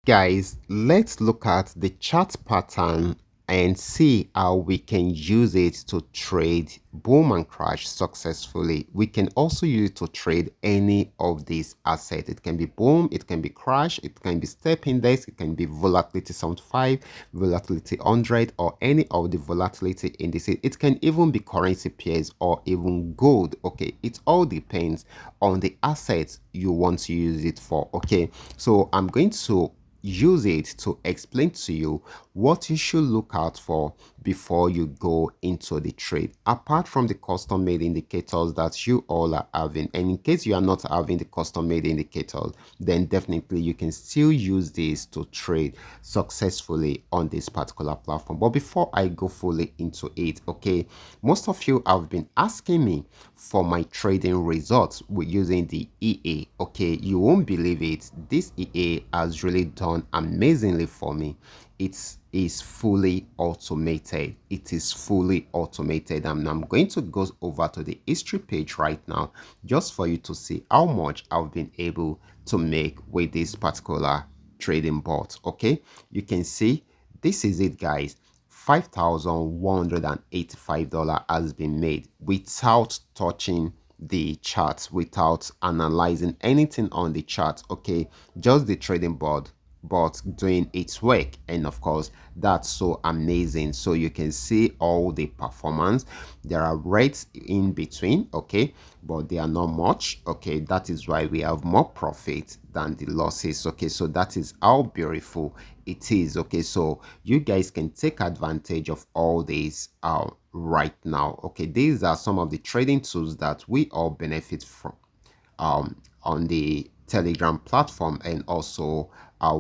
Guys, let's look at the chart pattern and see how we can use it to trade boom and crash successfully. We can also use it to trade any of these assets. It can be boom, it can be crash, it can be step index, it can be volatility 75, volatility 100, or any of the volatility indices. It can even be currency pairs or even gold. Okay, it all depends on the assets you want to use it for. Okay, so I'm going to use it to explain to you what you should look out for before you go into the trade, apart from the custom made indicators that you all are having. And in case you are not having the custom made indicators, then definitely you can still use this to trade successfully on this particular platform. But before I go fully into it, okay, most of you have been asking me for my trading results with using the EA. Okay, you won't believe it, this EA has really done amazingly for me. It is fully automated. It is fully automated, and I'm going to go over to the history page right now just for you to see how much I've been able to make with this particular trading bot. Okay, you can see this is it, guys. $5,185 has been made without touching the chart, without analyzing anything on the chart. Okay, just the trading board but doing its work. And of course, that's so amazing. So you can see all the performance. There are rates in between, okay, but they are not much. Okay, that is why we have more profit than the losses. Okay, so that is how beautiful it is. Okay, so you guys can take advantage of all these right now. Okay, these are some of the trading tools that we all benefit from on the Telegram platform and also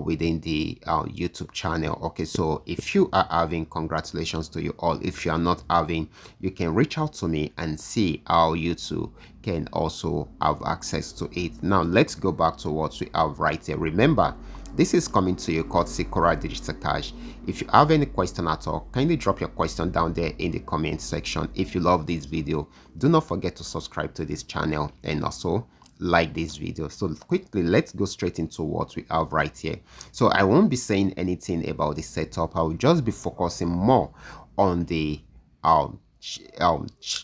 within the YouTube channel. Okay, so if you are having, congratulations to you all. If you are not having, you can reach out to me and see how you too can also have access to it. Now let's go back to what we have right here. Remember, this is coming to you courtesy Qora Digital Cash. If you have any question at all, kindly drop your question down there in the comment section. If you love this video, do not forget to subscribe to this channel and also like this video. So quickly, let's go straight into what we have right here. So I won't be saying anything about the setup. I will just be focusing more on the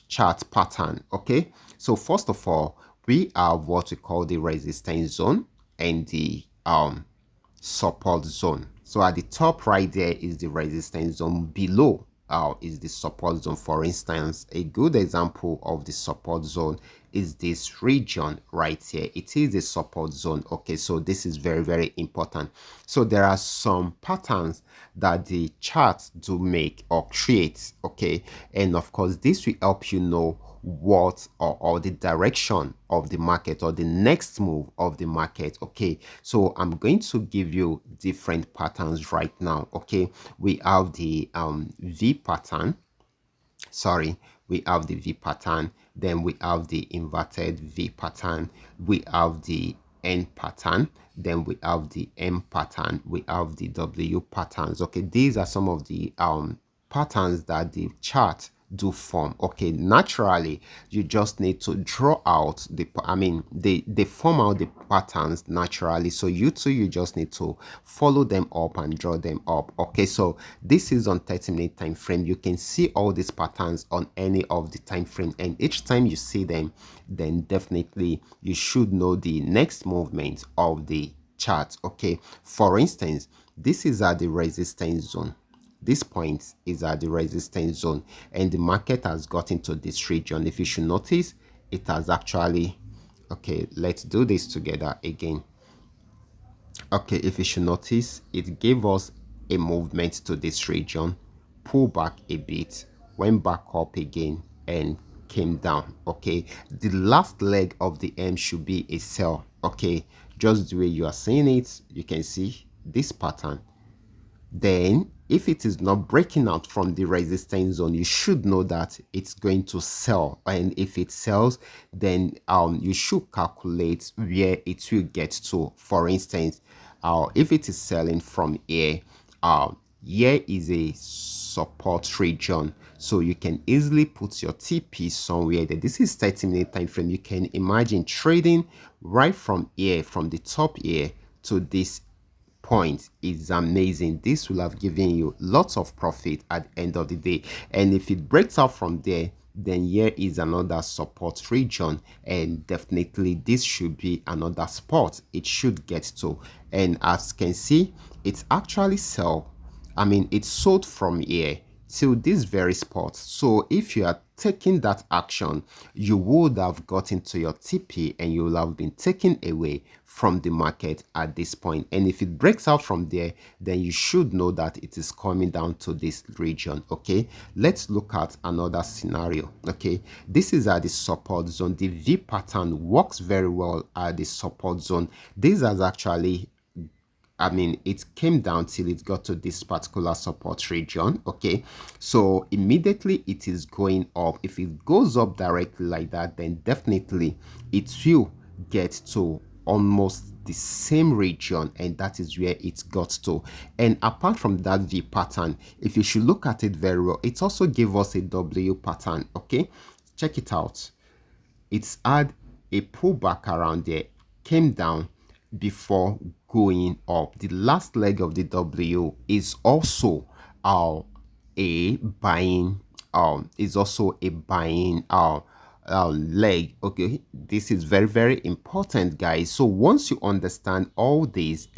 chart pattern. Okay, so first of all, we have what we call the resistance zone and the support zone. So at the top right there is the resistance zone. Below is the support zone. For instance, a good example of the support zone is this region right here. It is a support zone. Okay, so this is very, very important. So there are some patterns that the charts do make or create. Okay, and of course this will help you know what or the direction of the market or the next move of the market. Okay, so I'm going to give you different patterns right now. Okay, we have the V pattern. Sorry, we have the V pattern, then we have the inverted V pattern, we have the N pattern, then we have the M pattern, we have the W patterns. Okay, these are some of the patterns that the chart do form. Okay, naturally you just need to draw out the, they form out the patterns naturally, so you too, you just need to follow them up and draw them up. Okay, so this is on 30-minute time frame. You can see all these patterns on any of the time frame, and each time you see them, then definitely you should know the next movement of the chart. Okay, for instance, this is at the resistance zone. This point is at the resistance zone, and the market has gotten to this region. If you should notice, it has actually, okay, let's do this together again. Okay, if you should notice, it gave us a movement to this region, pull back a bit, went back up again, and came down. Okay, the last leg of the M should be a sell. Okay, just the way you are seeing it, you can see this pattern. Then if it is not breaking out from the resistance zone, you should know that it's going to sell. And if it sells, then you should calculate where it will get to. For instance, if it is selling from here, here is a support region, so you can easily put your TP somewhere there. This is 30-minute time frame. You can imagine trading right from here, from the top here to this point is amazing. This will have given you lots of profit at the end of the day. And if it breaks out from there, then here is another support region, and definitely this should be another spot it should get to. And as you can see, it's actually it sold from here till this very spot. So if you are taking that action, you would have gotten to your TP and you will have been taken away from the market at this point. And if it breaks out from there, then you should know that it is coming down to this region. Okay, let's look at another scenario. Okay, this is at the support zone. The V pattern works very well at the support zone. This has actually, it came down till it got to this particular support region. Okay, so immediately it is going up. If it goes up directly like that, then definitely it will get to almost the same region, and that is where it got to. And apart from that V pattern, if you should look at it very well, it also gave us a W pattern. Okay, check it out. It's had a pullback around there, came down before going up. The last leg of the W is also a buying leg. Okay, this is very, very important, guys. So once you understand all this,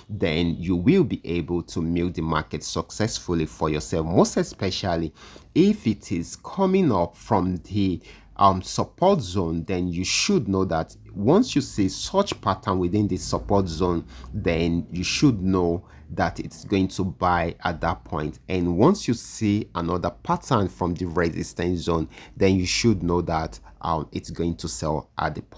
then you will be able to milk the market successfully for yourself, most especially if it is coming up from the support zone. Then you should know that once you see such pattern within the support zone, then you should know that it's going to buy at that point. And once you see another pattern from the resistance zone, then you should know that it's going to sell at that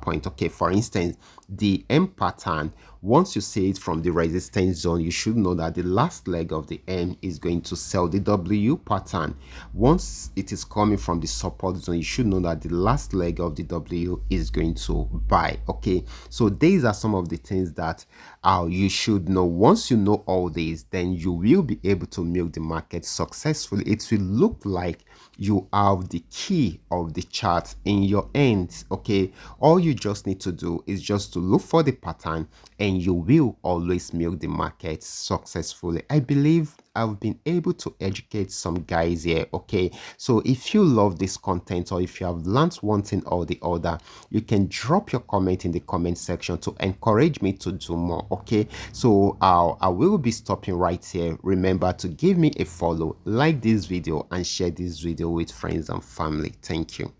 point. Okay, for instance, the M pattern, once you see it from the resistance zone, you should know that the last leg of the M is going to sell. The W pattern, once it is coming from the support zone, you should know that the last leg of the W is going to buy. Okay, so these are some of the things that you should know. Once you know all these, then you will be able to milk the market successfully. It will look like you have the key of the chart in your hands. Okay, all you just need to do is just to look for the pattern, and you will always milk the market successfully. I believe I've been able to educate some guys here. Okay, so if you love this content, or if you have learned one thing or the other, you can drop your comment in the comment section to encourage me to do more. Okay, so I will be stopping right here. Remember to give me a follow, like this video, and share this video with friends and family. Thank you.